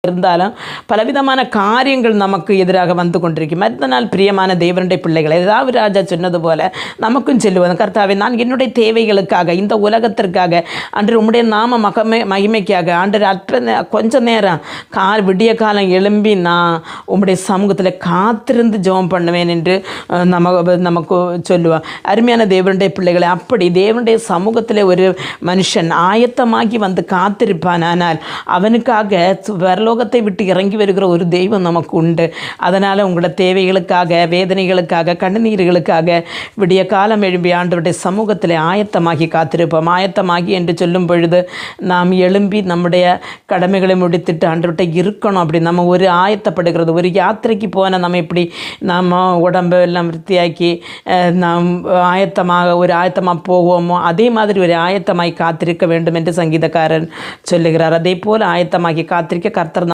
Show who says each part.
Speaker 1: இருந்தாலும் பலவிதமான காரியங்கள் நமக்கு எதிராக வந்து கொண்டிருக்கும். அதனால் பிரியமான தேவனுடைய பிள்ளைகளை, ஏதாவது ராஜா சொன்னது போல நமக்கும் சொல்லுவது, கர்த்தாவே, நான் என்னுடைய தேவைகளுக்காக, இந்த உலகத்திற்காக, அன்று உம்முடைய நாம மகிமைக்காக, அன்று கொஞ்ச நேரம் விடிய காலம் எழும்பி நான் உம்முடைய சமூகத்தில் காத்திருந்து ஜெபம் பண்ணுவேன் என்று நமக்கு சொல்லுவான். அருமையான தேவனுடைய பிள்ளைகளை, அப்படி தேவனுடைய சமூகத்தில் ஒரு மனுஷன் ஆயத்தமாகி வந்து காத்திருப்பான். ஆனால் அவனுக்காக பரலோகத்தை விட்டு இறங்கி வருகிற ஒரு தெய்வம் நமக்கு உண்டு. அதனால் உங்களோட தேவைகளுக்காக, வேதனைகளுக்காக, கண்ணீர்களுக்காக விடிய காலம் எழும்பி ஆண்டவருடைய சமூகத்தில் ஆயத்தமாகி காத்திருப்போம். ஆயத்தமாகி என்று சொல்லும் பொழுது நாம் எழும்பி நம்முடைய கடமைகளை முடித்துட்டு ஆண்டவர்கிட்ட இருக்கணும். அப்படி நம்ம ஒரு ஆயத்தப்படுகிறது, ஒரு யாத்திரைக்கு போன நம்ம இப்படி நாம் உடம்பு எல்லாம் விருத்தியாக்கி நாம் ஆயத்தமாக போவோமோ, அதே மாதிரி ஒரு ஆயத்தமாகி காத்திருக்க வேண்டும் என்று சங்கீதக்காரன் சொல்லுகிறார். அதே போல் ஆயத்தமாகி காத்திருக்க கர்த்தர்